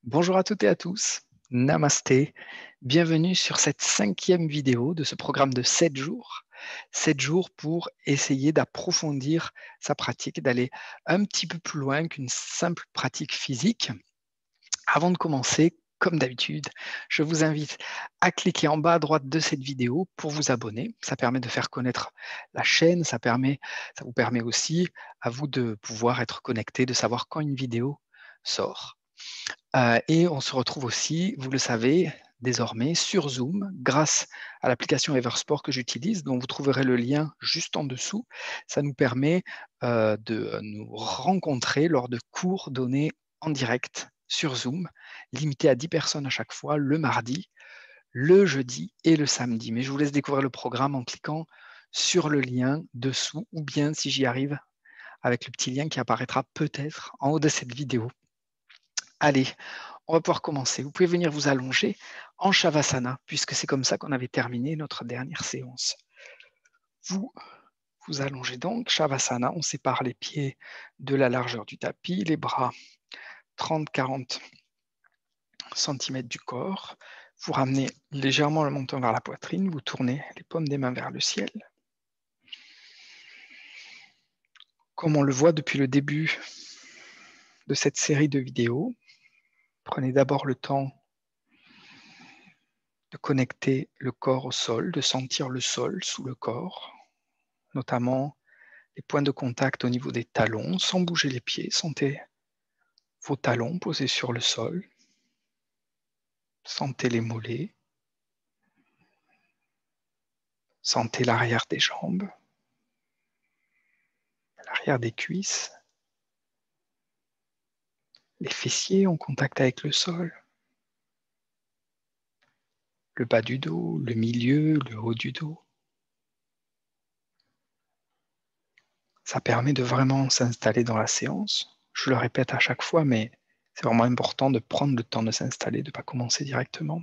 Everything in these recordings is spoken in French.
Bonjour à toutes et à tous, Namasté, bienvenue sur cette 5e vidéo de ce programme de 7 jours. 7 jours pour essayer d'approfondir sa pratique, d'aller un petit peu plus loin qu'une simple pratique physique. Avant de commencer, comme d'habitude, je vous invite à cliquer en bas à droite de cette vidéo pour vous abonner. Ça permet de faire connaître la chaîne, ça vous permet aussi à vous de pouvoir être connecté, de savoir quand une vidéo sort. Et on se retrouve aussi, vous le savez, désormais sur Zoom grâce à l'application Eversport que j'utilise, dont vous trouverez le lien juste en dessous. Ça nous permet de nous rencontrer lors de cours donnés en direct sur Zoom, limités à 10 personnes à chaque fois, le mardi, le jeudi et le samedi. Mais je vous laisse découvrir le programme en cliquant sur le lien dessous, ou bien si j'y arrive, avec le petit lien qui apparaîtra peut-être en haut de cette vidéo. Allez, on va pouvoir commencer. Vous pouvez venir vous allonger en Shavasana, puisque c'est comme ça qu'on avait terminé notre dernière séance. Vous vous allongez donc, Shavasana, on sépare les pieds de la largeur du tapis, les bras 30-40 cm du corps. Vous ramenez légèrement le menton vers la poitrine, vous tournez les paumes des mains vers le ciel. Comme on le voit depuis le début de cette série de vidéos, prenez d'abord le temps de connecter le corps au sol, de sentir le sol sous le corps, notamment les points de contact au niveau des talons, sans bouger les pieds. Sentez vos talons posés sur le sol. Sentez les mollets. Sentez l'arrière des jambes, l'arrière des cuisses, les fessiers en contact avec le sol, le bas du dos, le milieu, le haut du dos. Ça permet de vraiment s'installer dans la séance. Je le répète à chaque fois, mais c'est vraiment important de prendre le temps de s'installer, de ne pas commencer directement.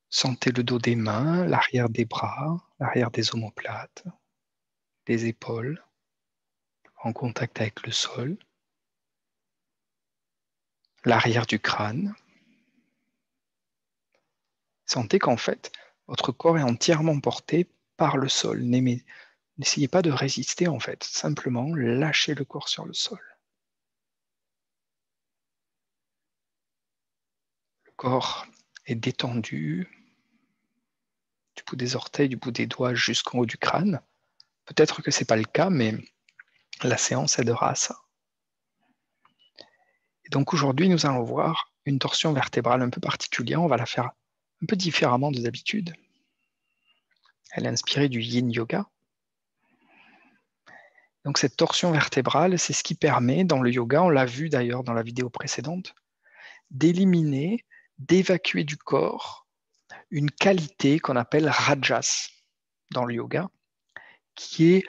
Sentez le dos des mains, l'arrière des bras, l'arrière des omoplates, les épaules en contact avec le sol, l'arrière du crâne. Sentez qu'en fait, votre corps est entièrement porté par le sol. N'essayez pas de résister en fait, simplement lâchez le corps sur le sol. Le corps est détendu, du bout des orteils, du bout des doigts jusqu'en haut du crâne. Peut-être que ce n'est pas le cas, mais la séance aidera à ça. Et donc aujourd'hui, nous allons voir une torsion vertébrale un peu particulière. On va la faire un peu différemment de d'habitude. Elle est inspirée du Yin Yoga. Donc cette torsion vertébrale, c'est ce qui permet dans le yoga, on l'a vu d'ailleurs dans la vidéo précédente, d'éliminer, d'évacuer du corps une qualité qu'on appelle rajas dans le yoga, qui est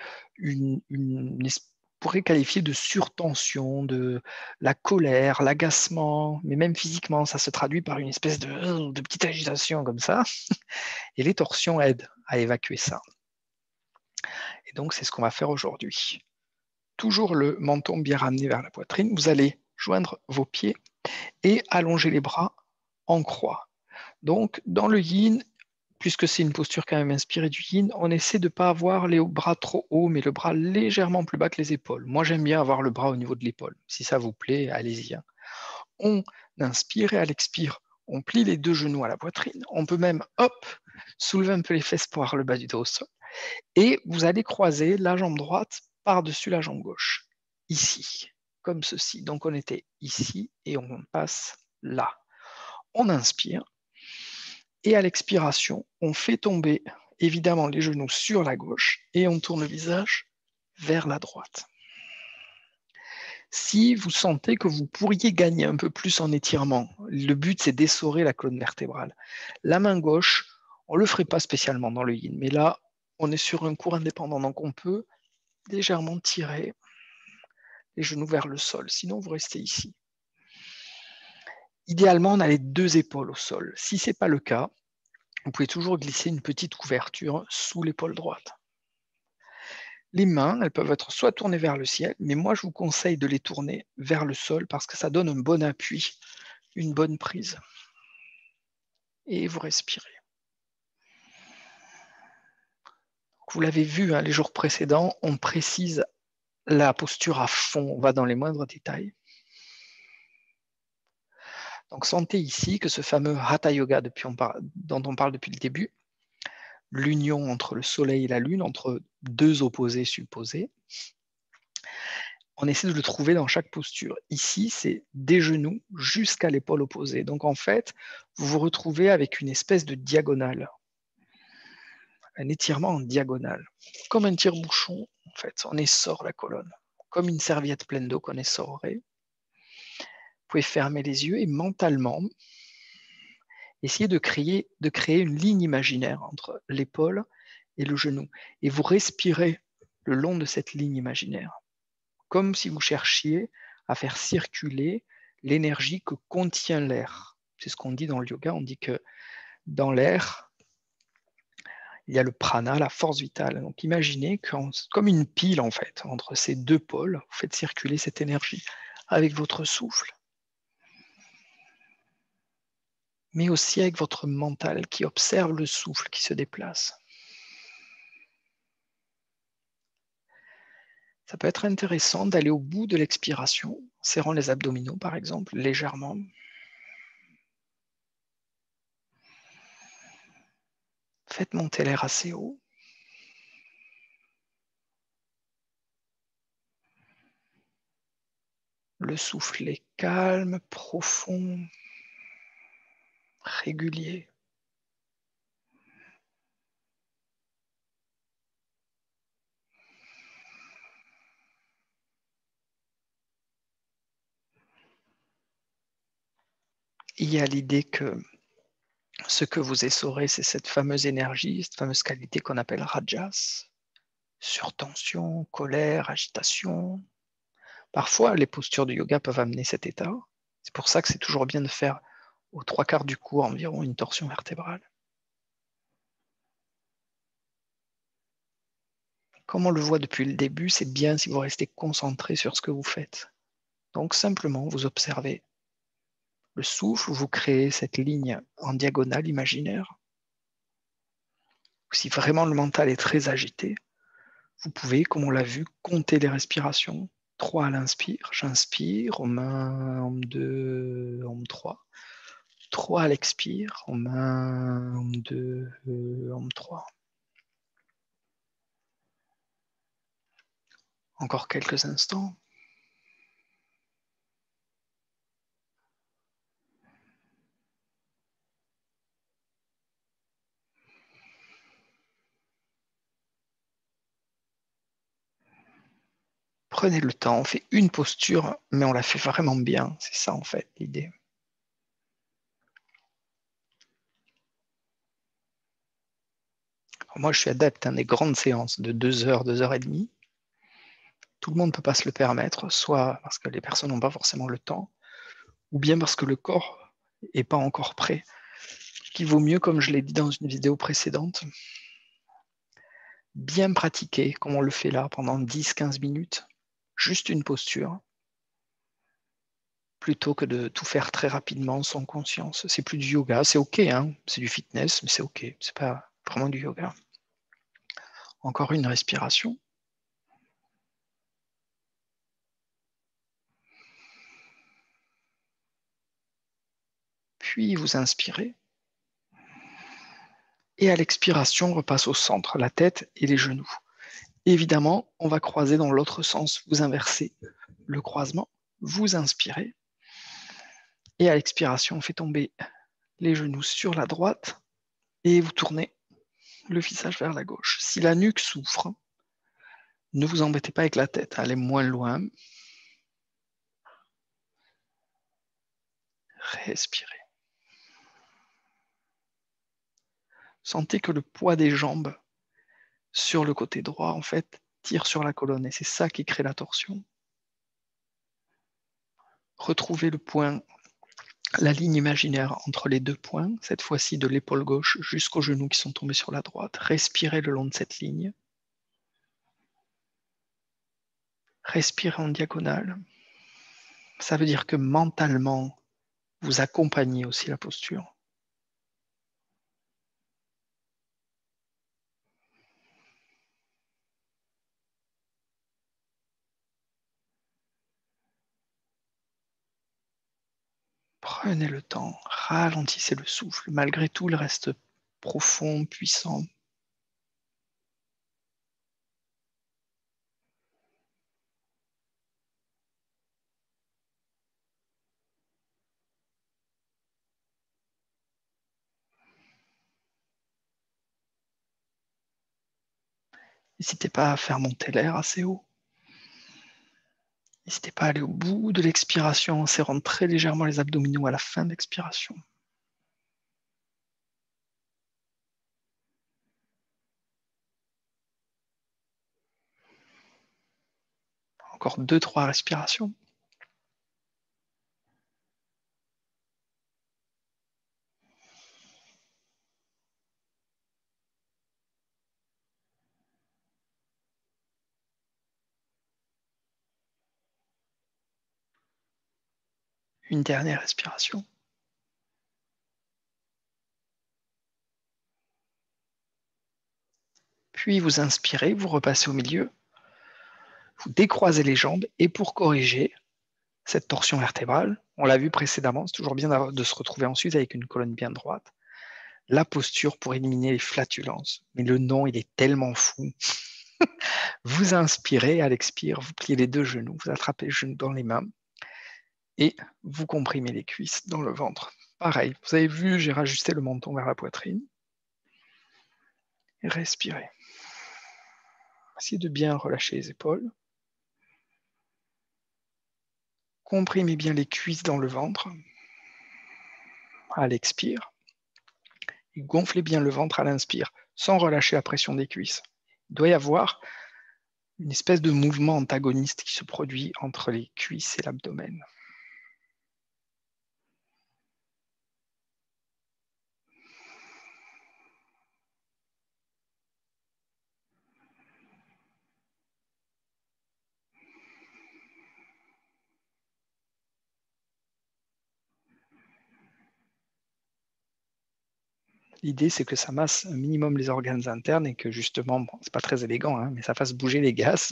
pourrait qualifier de surtension, de la colère, l'agacement, mais même physiquement, ça se traduit par une espèce de petite agitation comme ça. Et les torsions aident à évacuer ça. Et donc, c'est ce qu'on va faire aujourd'hui. Toujours le menton bien ramené vers la poitrine. Vous allez joindre vos pieds et allonger les bras en croix. Donc, dans le yin, puisque c'est une posture quand même inspirée du yin, on essaie de ne pas avoir les bras trop hauts, mais le bras légèrement plus bas que les épaules. Moi, j'aime bien avoir le bras au niveau de l'épaule. Si ça vous plaît, allez-y. On inspire et à l'expire, on plie les deux genoux à la poitrine. On peut même, soulever un peu les fesses pour avoir le bas du dos au sol. Et vous allez croiser la jambe droite par-dessus la jambe gauche. Ici, comme ceci. Donc, on était ici et on passe là. On inspire. Et à l'expiration, on fait tomber évidemment les genoux sur la gauche et on tourne le visage vers la droite. Si vous sentez que vous pourriez gagner un peu plus en étirement, le but c'est d'essorer la colonne vertébrale. La main gauche, on ne le ferait pas spécialement dans le yin, mais là, on est sur un cours indépendant, donc on peut légèrement tirer les genoux vers le sol, sinon vous restez ici. Idéalement, on a les deux épaules au sol. Si ce n'est pas le cas, vous pouvez toujours glisser une petite couverture sous l'épaule droite. Les mains, elles peuvent être soit tournées vers le ciel, mais moi, je vous conseille de les tourner vers le sol parce que ça donne un bon appui, une bonne prise. Et vous respirez. Vous l'avez vu, hein, les jours précédents, on précise la posture à fond, on va dans les moindres détails. Donc sentez ici que ce fameux Hatha Yoga dont on parle depuis le début, l'union entre le soleil et la lune, entre deux opposés supposés, on essaie de le trouver dans chaque posture. Ici, c'est des genoux jusqu'à l'épaule opposée. Donc en fait, vous vous retrouvez avec une espèce de diagonale, un étirement en diagonale, comme un tire-bouchon, en fait, on essore la colonne, comme une serviette pleine d'eau qu'on essorerait. Vous pouvez fermer les yeux et mentalement, essayez de créer une ligne imaginaire entre l'épaule et le genou. Et vous respirez le long de cette ligne imaginaire, comme si vous cherchiez à faire circuler l'énergie que contient l'air. C'est ce qu'on dit dans le yoga, on dit que dans l'air, il y a le prana, la force vitale. Donc imaginez comme une pile en fait, entre ces deux pôles, vous faites circuler cette énergie avec votre souffle, mais aussi avec votre mental qui observe le souffle qui se déplace. Ça peut être intéressant d'aller au bout de l'expiration, en serrant les abdominaux par exemple, légèrement. Faites monter l'air assez haut. Le souffle est calme, profond, régulier. Il y a l'idée que ce que vous essorez, c'est cette fameuse énergie, cette fameuse qualité qu'on appelle rajas, surtension, colère, agitation. Parfois, les postures de yoga peuvent amener cet état. C'est pour ça que c'est toujours bien de faire aux 3/4 du cours environ une torsion vertébrale. Comme on le voit depuis le début, c'est bien si vous restez concentré sur ce que vous faites. Donc simplement, vous observez le souffle, vous créez cette ligne en diagonale imaginaire. Si vraiment le mental est très agité, vous pouvez, comme on l'a vu, compter les respirations. 3 à l'inspire, j'inspire, Om 1, Om 2, Om 3. 3 à l'expire, Om 1, Om 2, Om 3. Encore quelques instants. Prenez le temps, on fait une posture, mais on la fait vraiment bien. C'est ça en fait l'idée. Moi, je suis adepte des grandes séances de 2 heures, 2 heures et demie. Tout le monde ne peut pas se le permettre, soit parce que les personnes n'ont pas forcément le temps, ou bien parce que le corps n'est pas encore prêt. Qu'il vaut mieux, comme je l'ai dit dans une vidéo précédente, bien pratiquer, comme on le fait là, pendant 10-15 minutes, juste une posture, plutôt que de tout faire très rapidement, sans conscience. C'est plus du yoga, c'est ok, hein, c'est du fitness, mais c'est ok, c'est pas vraiment du yoga. Encore une respiration. Puis vous inspirez. Et à l'expiration, on repasse au centre, la tête et les genoux. Évidemment, on va croiser dans l'autre sens. Vous inversez le croisement, vous inspirez. Et à l'expiration, on fait tomber les genoux sur la droite et vous tournez le visage vers la gauche. Si la nuque souffre, ne vous embêtez pas avec la tête, allez moins loin. Respirez. Sentez que le poids des jambes sur le côté droit, en fait, tire sur la colonne et c'est ça qui crée la torsion. Retrouvez le point, la ligne imaginaire entre les deux points, cette fois-ci de l'épaule gauche jusqu'aux genoux qui sont tombés sur la droite. Respirez le long de cette ligne. Respirez en diagonale. Ça veut dire que mentalement, vous accompagnez aussi la posture. Prenez le temps, ralentissez le souffle. Malgré tout, il reste profond, puissant. N'hésitez pas à faire monter l'air assez haut. N'hésitez pas à aller au bout de l'expiration en serrant très légèrement les abdominaux à la fin de l'expiration. Encore 2-3 respirations. Une dernière respiration. Puis vous inspirez, vous repassez au milieu. Vous décroisez les jambes et pour corriger cette torsion vertébrale, on l'a vu précédemment, c'est toujours bien de se retrouver ensuite avec une colonne bien droite. La posture pour éliminer les flatulences. Mais le nom, il est tellement fou. Vous inspirez, à l'expire, vous pliez les 2 genoux, vous attrapez les genoux dans les mains et vous comprimez les cuisses dans le ventre. Pareil, vous avez vu, j'ai rajusté le menton vers la poitrine. Et respirez. Essayez de bien relâcher les épaules. Comprimez bien les cuisses dans le ventre. À l'expire. Et gonflez bien le ventre à l'inspire, sans relâcher la pression des cuisses. Il doit y avoir une espèce de mouvement antagoniste qui se produit entre les cuisses et l'abdomen. L'idée, c'est que ça masse un minimum les organes internes et que justement, bon, c'est pas très élégant, hein, mais ça fasse bouger les gaz.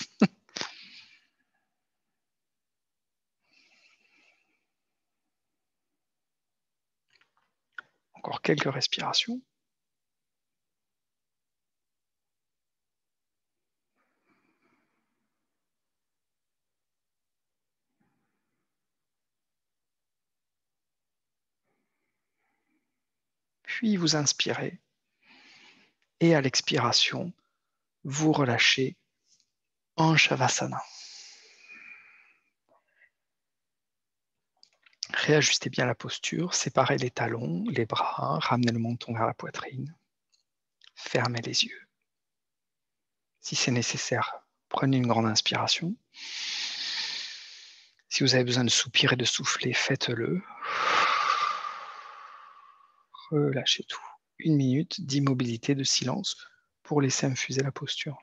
Encore quelques respirations. Puis vous inspirez. Et à l'expiration, vous relâchez en Shavasana. Réajustez bien la posture, séparez les talons, les bras, ramenez le menton vers la poitrine. Fermez les yeux. Si c'est nécessaire, prenez une grande inspiration. Si vous avez besoin de soupirer, de souffler, faites-le. Relâchez tout. 1 minute d'immobilité, de silence pour laisser infuser la posture.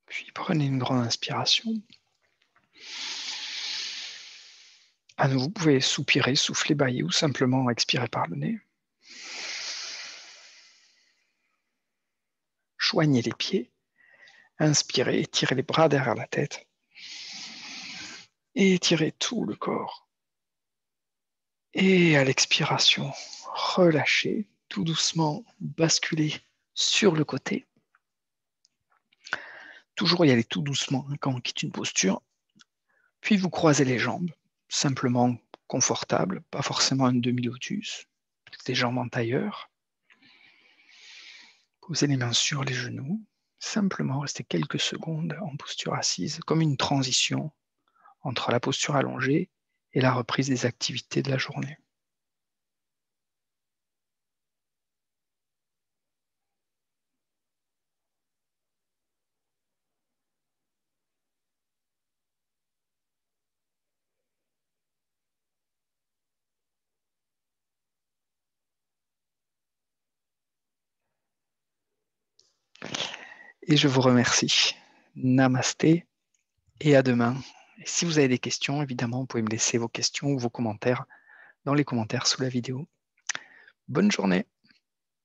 Puis prenez une grande inspiration. À nouveau, vous pouvez soupirer, souffler, bâiller ou simplement expirer par le nez. joignez les pieds. Inspirez, étirez les bras derrière la tête. Et étirez tout le corps. Et à l'expiration, relâchez, tout doucement, basculez sur le côté. Toujours y aller tout doucement quand on quitte une posture. Puis vous croisez les jambes, simplement confortable, pas forcément un demi-lotus, des jambes en tailleur. Posez les mains sur les genoux, simplement restez quelques secondes en posture assise, comme une transition entre la posture allongée et la reprise des activités de la journée. Et je vous remercie. Namasté et à demain. Et si vous avez des questions, évidemment, vous pouvez me laisser vos questions ou vos commentaires dans les commentaires sous la vidéo. Bonne journée.